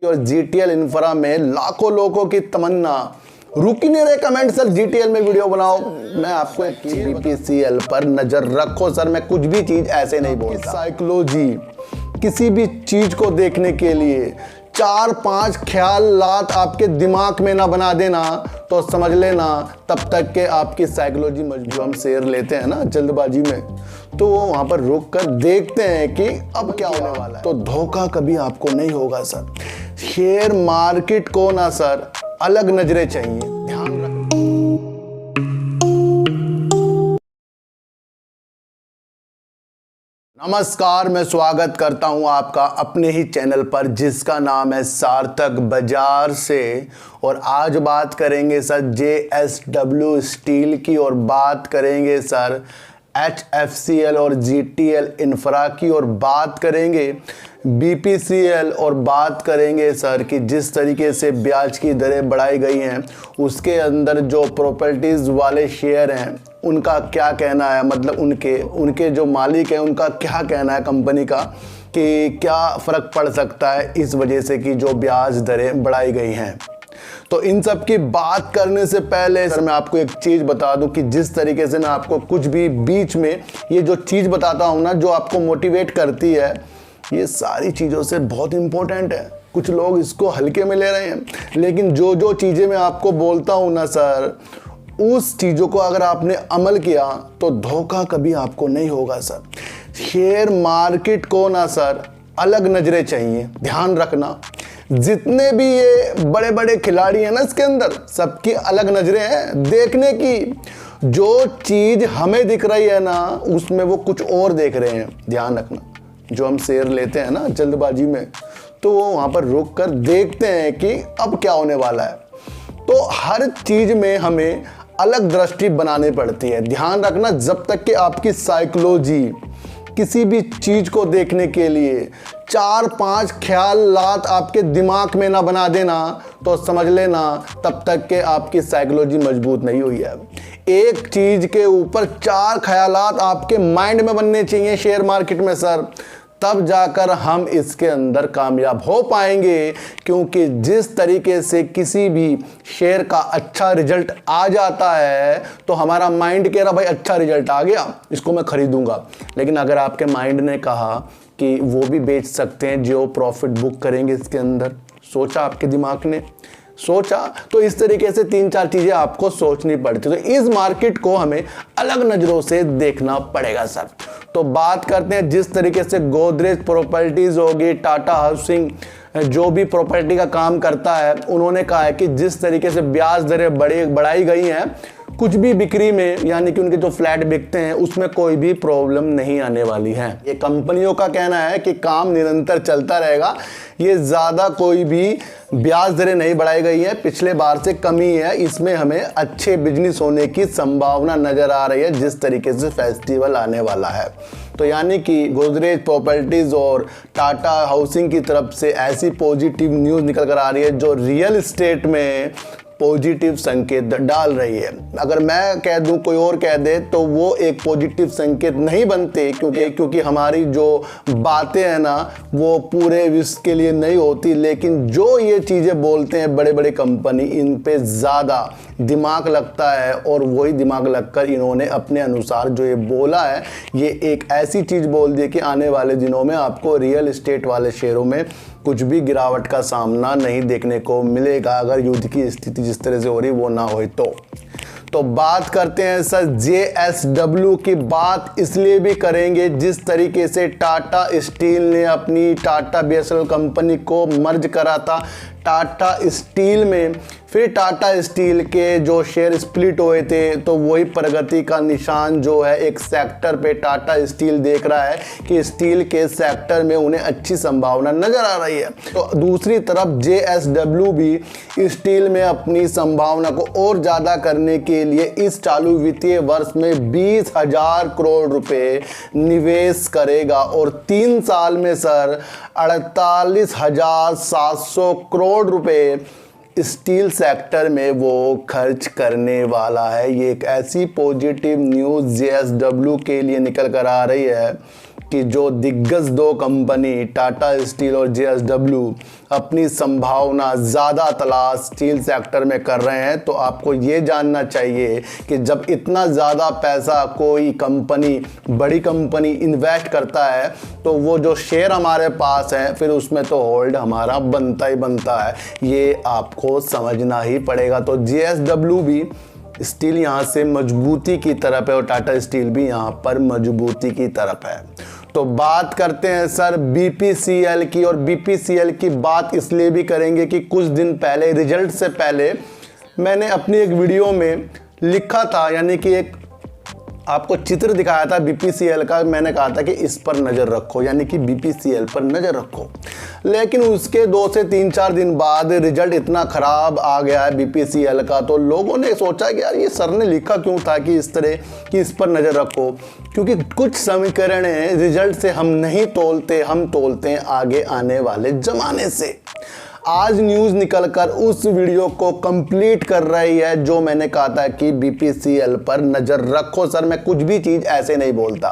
और GTL infra में लाखों लोगों की तमन्ना रुक ही नहीं रहे कमेंट सर जीटीएल में वीडियो बनाओ। मैं आपको बीपीसीएल पर नजर रखो सर, मैं कुछ भी चीज ऐसे नहीं बोलता। साइकोलॉजी किसी भी चीज को देखने के लिए 4-5 ख्यालात आपके दिमाग में ना बना देना तो समझ लेना तब तक के आपकी साइकोलॉजी मजबूत। हम शेयर लेते हैं ना जल्दबाजी में, तो वो वहां पर रुक कर देखते हैं कि अब क्या होने वाला है, तो धोखा कभी आपको नहीं होगा सर। शेयर मार्केट को ना सर अलग नजरें चाहिए, ध्यान रखना। नमस्कार, मैं स्वागत करता हूं आपका अपने ही चैनल पर जिसका नाम है सार्थक बाजार से। और आज बात करेंगे सर JSW स्टील की, और बात करेंगे सर HFCL और GTL इंफ्रा की, और बात करेंगे BPCL, और बात करेंगे सर कि जिस तरीके से ब्याज की दरें बढ़ाई गई हैं उसके अंदर जो प्रॉपर्टीज़ वाले शेयर हैं उनका क्या कहना है, मतलब उनके जो मालिक हैं उनका क्या कहना है कंपनी का कि क्या फ़र्क पड़ सकता है इस वजह से कि जो ब्याज दरें बढ़ाई गई हैं। तो इन सब की बात करने से पहले सर मैं आपको एक चीज़ बता दूं कि जिस तरीके से मैं आपको कुछ भी बीच में ये जो चीज़ बताता हूं ना जो आपको मोटिवेट करती है, ये सारी चीज़ों से बहुत इंपॉर्टेंट है। कुछ लोग इसको हल्के में ले रहे हैं, लेकिन जो जो चीज़ें मैं आपको बोलता हूं ना सर, उस चीज़ों को अगर आपने अमल किया तो धोखा कभी आपको नहीं होगा सर। शेयर मार्केट को ना सर अलग नजरें चाहिए, ध्यान रखना। जितने भी ये बड़े बड़े खिलाड़ी हैं ना इसके अंदर, सबकी अलग नजरें हैं देखने की। जो चीज हमें दिख रही है ना उसमें वो कुछ और देख रहे हैं, ध्यान रखना। जो हम शेयर लेते हैं ना जल्दबाजी में, तो वो वहां पर रुक कर देखते हैं कि अब क्या होने वाला है। तो हर चीज में हमें अलग दृष्टि बनानी पड़ती है, ध्यान रखना। जब तक कि आपकी साइकोलॉजी किसी भी चीज को देखने के लिए 4-5 ख्यालात आपके दिमाग में ना बना देना तो समझ लेना तब तक के आपकी साइकोलॉजी मजबूत नहीं हुई है। एक चीज के ऊपर 4 ख्यालात आपके माइंड में बनने चाहिए शेयर मार्केट में सर, तब जाकर हम इसके अंदर कामयाब हो पाएंगे। क्योंकि जिस तरीके से किसी भी शेयर का अच्छा रिजल्ट आ जाता है तो हमारा माइंड कह रहा भाई अच्छा रिजल्ट आ गया, इसको मैं खरीदूंगा। लेकिन अगर आपके माइंड ने कहा कि वो भी बेच सकते हैं जो प्रॉफिट बुक करेंगे इसके अंदर, सोचा आपके दिमाग ने, सोचा, तो इस तरीके से 3-4 चीजें आपको सोचनी पड़ती। तो इस मार्केट को हमें अलग नजरों से देखना पड़ेगा सर। तो बात करते हैं जिस तरीके से गोदरेज प्रॉपर्टीज होगी, टाटा हाउसिंग जो भी प्रॉपर्टी का काम करता है, उन्होंने कहा है कि जिस तरीके से ब्याज दरें बढ़ाई गई हैं, कुछ भी बिक्री में यानी कि उनके जो फ्लैट बिकते हैं उसमें कोई भी प्रॉब्लम नहीं आने वाली है। ये कंपनियों का कहना है कि काम निरंतर चलता रहेगा, ये ज़्यादा कोई भी ब्याज दरें नहीं बढ़ाई गई है, पिछले बार से कमी है। इसमें हमें अच्छे बिजनेस होने की संभावना नज़र आ रही है जिस तरीके से फेस्टिवल आने वाला है। तो यानी कि गोदरेज प्रॉपर्टीज़ और टाटा हाउसिंग की तरफ से ऐसी पॉजिटिव न्यूज़ निकल कर आ रही है जो रियल एस्टेट में पॉजिटिव संकेत डाल रही है। अगर मैं कह दूं कोई और कह दे तो वो एक पॉजिटिव संकेत नहीं बनते, क्योंकि हमारी जो बातें हैं ना वो पूरे विश्व के लिए नहीं होती। लेकिन जो ये चीज़ें बोलते हैं बड़े बड़े कंपनी, इन पे ज़्यादा दिमाग लगता है, और वही दिमाग लगकर इन्होंने अपने अनुसार जो ये बोला है, ये एक ऐसी चीज़ बोल दी कि आने वाले दिनों में आपको रियल एस्टेट वाले शेयरों में कुछ भी गिरावट का सामना नहीं देखने को मिलेगा, अगर युद्ध की स्थिति जिस तरह से हो रही वो ना हो तो बात करते हैं सर JSW की। बात इसलिए भी करेंगे जिस तरीके से टाटा स्टील ने अपनी टाटा BSNL कंपनी को मर्ज करा था टाटा स्टील में, फिर टाटा स्टील के जो शेयर स्प्लिट हुए थे, तो वही प्रगति का निशान जो है एक सेक्टर पे टाटा स्टील देख रहा है कि स्टील के सेक्टर में उन्हें अच्छी संभावना नजर आ रही है। तो दूसरी तरफ JSW भी स्टील में अपनी संभावना को और ज़्यादा करने के लिए इस चालू वित्तीय वर्ष में 20,000 करोड़ रुपए निवेश करेगा, और 3 साल में सर 48,700 करोड़ रुपए स्टील सेक्टर में वो खर्च करने वाला है। ये एक ऐसी पॉजिटिव न्यूज़ JSW के लिए निकल कर आ रही है कि जो दिग्गज दो कंपनी टाटा स्टील और JSW अपनी संभावना ज़्यादा तलाश स्टील सेक्टर में कर रहे हैं, तो आपको ये जानना चाहिए कि जब इतना ज़्यादा पैसा कोई कंपनी, बड़ी कंपनी इन्वेस्ट करता है तो वो जो शेयर हमारे पास है फिर उसमें तो होल्ड हमारा बनता ही बनता है। ये आपको समझना ही पड़ेगा। तो JSW भी स्टील यहाँ से मजबूती की तरफ है और टाटा स्टील भी यहाँ पर मजबूती की तरफ है। तो बात करते हैं सर BPCL की, और BPCL की बात इसलिए भी करेंगे कि कुछ दिन पहले, रिजल्ट से पहले, मैंने अपनी एक वीडियो में लिखा था, यानी कि एक आपको चित्र दिखाया था BPCL का। मैंने कहा था कि इस पर नज़र रखो, यानी कि BPCL पर नज़र रखो। लेकिन उसके 2 से 3-4 दिन बाद रिजल्ट इतना ख़राब आ गया है BPCL का, तो लोगों ने सोचा कि यार ये सर ने लिखा क्यों था कि इस तरह कि इस पर नज़र रखो, क्योंकि कुछ समीकरणें रिजल्ट से हम नहीं तोलते, हम तोलते हैं आगे आने वाले ज़माने से। आज न्यूज़ निकलकर उस वीडियो को कंप्लीट कर रही है जो मैंने कहा था कि BPCL पर नज़र रखो। सर मैं कुछ भी चीज़ ऐसे नहीं बोलता।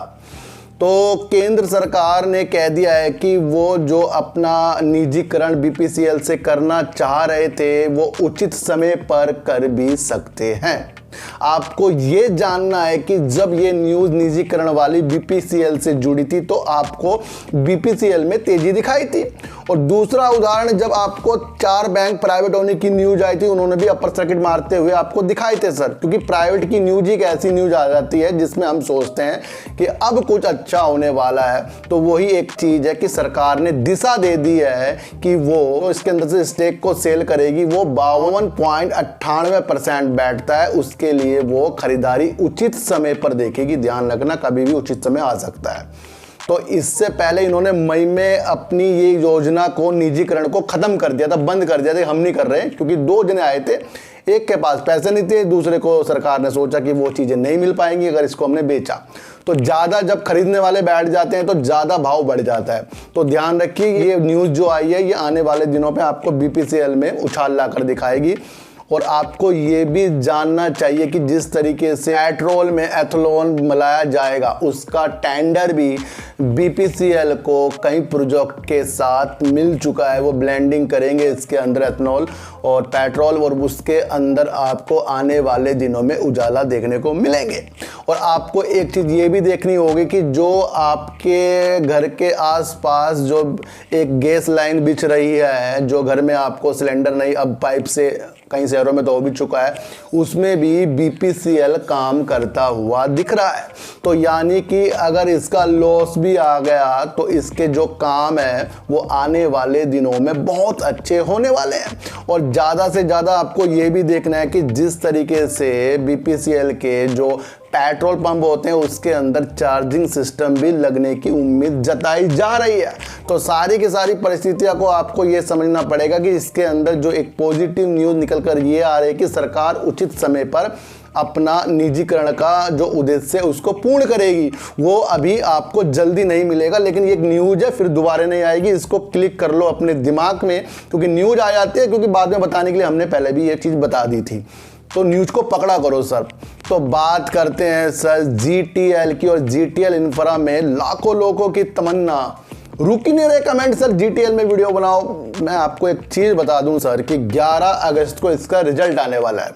तो केंद्र सरकार ने कह दिया है कि वो जो अपना निजीकरण BPCL से करना चाह रहे थे वो उचित समय पर कर भी सकते हैं। आपको ये जानना है कि जब ये न्यूज़ निजीकरण वाली BPCL से जुड़ी थी तो आपको BPCL में तेजी दिखाई थी। और दूसरा उदाहरण, जब आपको 4 बैंक प्राइवेट होने की न्यूज़ आई थी, उन्होंने भी अपर सर्किट मारते हुए आपको दिखाए थे सर, क्योंकि प्राइवेट की न्यूज़ ही एक ऐसी न्यूज़ आ जाती है जिसमें हम सोचते हैं कि अब कुछ अच्छा होने वाला है। तो वही एक चीज़ है कि सरकार ने दिशा दे दी है कि वो इसके अंदर से स्टेक को सेल करेगी। वो 52.98% बैठता है, उसके लिए वो खरीदारी उचित समय पर देखेगी। ध्यान रखना, कभी भी उचित समय आ सकता है। तो इससे पहले इन्होंने मई में अपनी ये योजना को, निजीकरण को खत्म कर दिया था, बंद कर दिया था। हम नहीं कर रहे हैं, क्योंकि 2 जने आए थे, एक के पास पैसे नहीं थे, दूसरे को सरकार ने सोचा कि वो चीज़ें नहीं मिल पाएंगी अगर इसको हमने बेचा। तो ज़्यादा जब खरीदने वाले बैठ जाते हैं तो ज़्यादा भाव बढ़ जाता है। तो ध्यान रखिए, ये न्यूज़ जो आई है ये आने वाले दिनों पर आपको BPCL में उछाल ला कर दिखाएगी। और आपको ये भी जानना चाहिए कि जिस तरीके से पेट्रोल में एथेनॉल मिलाया जाएगा उसका टेंडर भी BPCL को कई प्रोजेक्ट के साथ मिल चुका है। वो ब्लेंडिंग करेंगे इसके अंदर एथेनॉल और पेट्रोल, और उसके अंदर आपको आने वाले दिनों में उजाला देखने को मिलेंगे। और आपको एक चीज़ ये भी देखनी होगी कि जो आपके घर के आसपास जो एक गैस लाइन बिछ रही है, जो घर में आपको सिलेंडर नहीं, अब पाइप से कई शहरों में तो हो भी चुका है, उसमें भी BPCL काम करता हुआ दिख रहा है। तो यानी कि अगर इसका लॉस भी आ गया तो इसके जो काम है वो आने वाले दिनों में बहुत अच्छे होने वाले हैं। और ज़्यादा से ज़्यादा आपको ये भी देखना है कि जिस तरीके से BPCL के जो पेट्रोल पंप होते हैं उसके अंदर चार्जिंग सिस्टम भी लगने की उम्मीद जताई जा रही है। तो सारी की सारी परिस्थितियों को आपको ये समझना पड़ेगा कि इसके अंदर जो एक पॉजिटिव न्यूज़ निकल कर ये आ रही है कि सरकार उचित समय पर अपना निजीकरण का जो उद्देश्य है उसको पूर्ण करेगी। वो अभी आपको जल्दी नहीं मिलेगा, लेकिन ये एक न्यूज़ है, फिर दोबारा नहीं आएगी। इसको क्लिक कर लो अपने दिमाग में, क्योंकि न्यूज़ आ जाती है, क्योंकि बाद में बताने के लिए हमने पहले भी ये चीज़ बता दी थी। तो न्यूज़ को पकड़ा करो सर। तो बात करते हैं सर GTL की, और GTL इंफ्रा में लाखों लोगों की तमन्ना रुक ही नहीं रहे कमेंट, सर GTL में वीडियो बनाओ। मैं आपको एक चीज़ बता दूं सर कि 11 अगस्त को इसका रिजल्ट आने वाला है।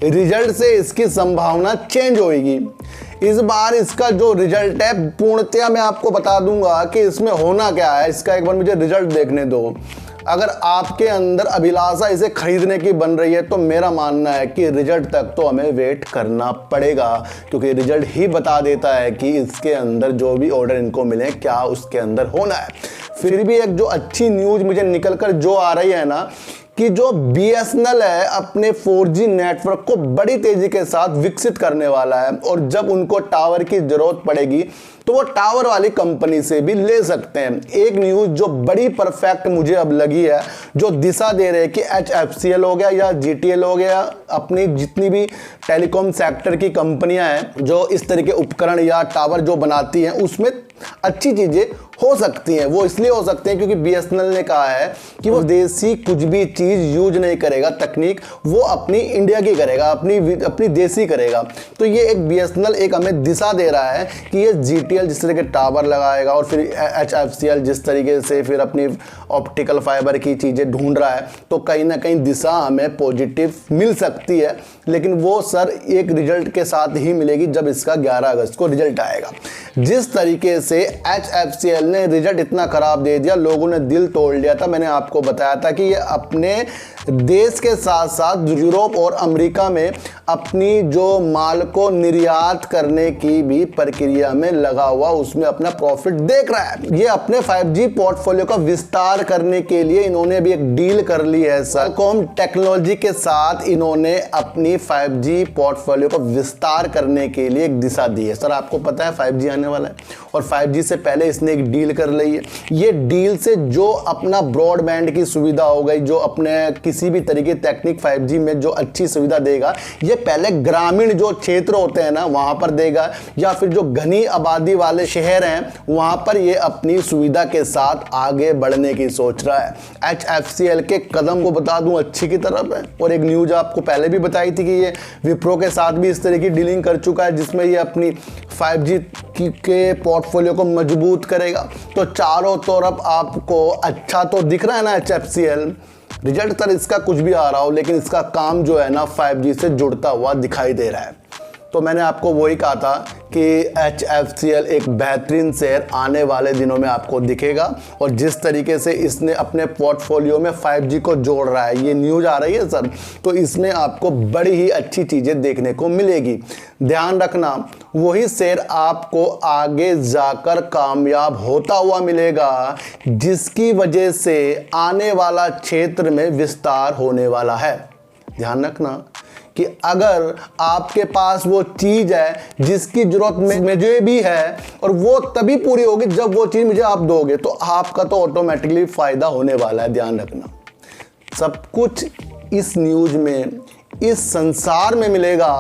रिजल्ट से इसकी संभावना चेंज होगी। इस बार इसका जो रिजल्ट है पूर्णतया मैं आपको बता दूंगा कि इसमें होना क्या है। इसका एक बार मुझे रिजल्ट देखने दो। अगर आपके अंदर अभिलाषा इसे खरीदने की बन रही है तो मेरा मानना है कि रिजल्ट तक तो हमें वेट करना पड़ेगा, क्योंकि रिजल्ट ही बता देता है कि इसके अंदर जो भी ऑर्डर इनको मिले क्या उसके अंदर होना है। फिर भी एक जो अच्छी न्यूज़ मुझे निकल कर जो आ रही है ना, कि जो BSNL है अपने 4G नेटवर्क को बड़ी तेजी के साथ विकसित करने वाला है, और जब उनको टावर की जरूरत पड़ेगी तो वो टावर वाली कंपनी से भी ले सकते हैं। एक न्यूज़ जो बड़ी परफेक्ट मुझे अब लगी है, जो दिशा दे रहे हैं कि HFCL हो गया या GTL हो गया, अपनी जितनी भी टेलीकॉम सेक्टर की कंपनियां हैं जो इस तरह के उपकरण या टावर जो बनाती हैं, उसमें अच्छी चीज़ें हो सकती हैं। वो इसलिए हो सकते हैं क्योंकि बीएसएनएल ने कहा है कि वो देसी कुछ भी चीज़ यूज नहीं करेगा, तकनीक वो अपनी इंडिया की करेगा, अपनी देसी करेगा। तो ये एक बीएसएनएल एक हमें दिशा दे रहा है कि ये जीटीएल जिस तरह के टावर लगाएगा और फिर एचएफसीएल जिस तरीके से फिर अपनी ऑप्टिकल फाइबर की चीज़ें ढूंढ रहा है, तो कहीं ना कहीं दिशा हमें पॉजिटिव मिल सकती है। लेकिन वो सर एक रिजल्ट के साथ ही मिलेगी जब इसका 11 अगस्त को रिजल्ट आएगा। जिस तरीके से एचएफसीएल ने रिजल्ट इतना खराब दे दिया, लोगों ने दिल तोड़ लिया था। मैंने आपको बताया था कि ये अपने देश के साथ साथ यूरोप और अमेरिका में अपनी जो माल को निर्यात करने की भी प्रक्रिया में लगा हुआ, उसमें अपना प्रॉफिट देख रहा है। ये अपने 5G पोर्टफोलियो का विस्तार करने के लिए इन्होंने भी एक डील कर ली है सर। कॉम टेक्नोलॉजी के साथ इन्होंने अपनी 5G पोर्टफोलियो को विस्तार करने के लिए एक दिशा दी है। सर आपको पता है 5G आने वाला है और 5G से पहले इसने एक डील कर ली है। ये डील से जो अपना ब्रॉडबैंड की सुविधा हो गई, जो अपने किसी भी तरीके तकनीक 5G में जो अच्छी सुविधा देगा, ये पहले ग्रामीण जो क्षेत्र होते हैं ना वहां पर देगा, या फिर जो घनी आबादी वाले शहर हैं वहां पर ये अपनी सुविधा के साथ आगे बढ़ने की सोच रहा है। एचएफसीएल के कदम को बता दूं अच्छी की तरफ है। और एक न्यूज आपको पहले भी बताई थी कि ये विप्रो के साथ भी इस तरह की डीलिंग कर चुका है, जिसमें ये अपनी 5G के पोर्टफोलियो को मजबूत करेगा। तो चारों तरफ आपको अच्छा तो दिख रहा है ना एचएफसीएल रिजल्ट। सर इसका कुछ भी आ रहा हो, लेकिन इसका काम जो है ना 5G से जुड़ता हुआ दिखाई दे रहा है। तो मैंने आपको वही कहा था कि एचएफसीएल एक बेहतरीन शेयर आने वाले दिनों में आपको दिखेगा। और जिस तरीके से इसने अपने पोर्टफोलियो में 5G को जोड़ रहा है, ये न्यूज़ आ रही है सर, तो इसमें आपको बड़ी ही अच्छी चीज़ें देखने को मिलेगी। ध्यान रखना, वही शेयर आपको आगे जाकर कामयाब होता हुआ मिलेगा, जिसकी वजह से आने वाला क्षेत्र में विस्तार होने वाला है। ध्यान रखना कि अगर आपके पास वो चीज़ है जिसकी जरूरत मुझे भी है, और वो तभी पूरी होगी जब वो चीज़ मुझे आप दोगे, तो आपका तो ऑटोमेटिकली फ़ायदा होने वाला है। ध्यान रखना, सब कुछ इस न्यूज़ में, इस संसार में मिलेगा,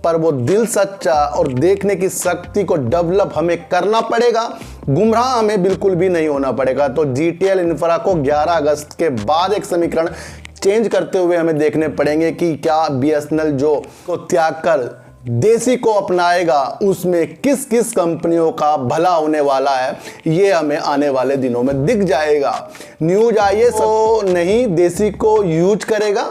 पर वो दिल सच्चा और देखने की शक्ति को डेवलप हमें करना पड़ेगा। गुमराह हमें बिल्कुल भी नहीं होना पड़ेगा। तो जीटीएल इंफ्रा को 11 अगस्त के बाद एक समीकरण चेंज करते हुए हमें देखने पड़ेंगे कि क्या बीएसएनएल जो को त्याग कर देसी को अपनाएगा, उसमें किस किस कंपनियों का भला होने वाला है, ये हमें आने वाले दिनों में दिख जाएगा। न्यूज आइए तो नहीं देसी को यूज करेगा,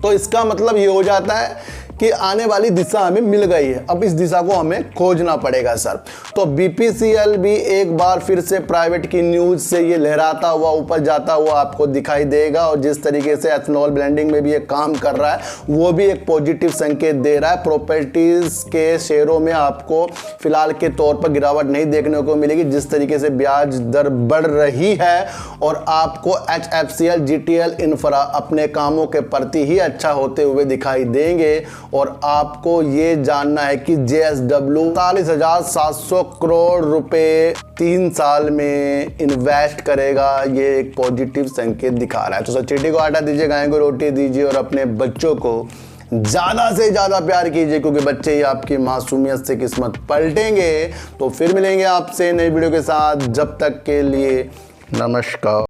तो इसका मतलब ये हो जाता है कि आने वाली दिशा हमें मिल गई है। अब इस दिशा को हमें खोजना पड़ेगा सर। तो बीपीसीएल भी एक बार फिर से प्राइवेट की न्यूज से ये लहराता हुआ ऊपर जाता हुआ आपको दिखाई देगा। और जिस तरीके से एथनॉल ब्लेंडिंग में भी ये काम कर रहा है, वो भी एक पॉजिटिव संकेत दे रहा है। प्रॉपर्टीज के शेयरों में आपको फिलहाल के तौर पर गिरावट नहीं देखने को मिलेगी, जिस तरीके से ब्याज दर बढ़ रही है। और आपको एचएफसीएल, जीटीएल इंफ्रा अपने कामों के प्रति ही अच्छा होते हुए दिखाई देंगे। और आपको ये जानना है कि जेएसडब्ल्यू 47,700 करोड़ रुपए 3 साल में इन्वेस्ट करेगा। ये एक पॉजिटिव संकेत दिखा रहा है। तो सचेटी को आटा दीजिए, गाय को रोटी दीजिए और अपने बच्चों को ज़्यादा से ज़्यादा प्यार कीजिए, क्योंकि बच्चे ही आपकी मासूमियत से किस्मत पलटेंगे। तो फिर मिलेंगे आपसे नई वीडियो के साथ, जब तक के लिए नमस्कार।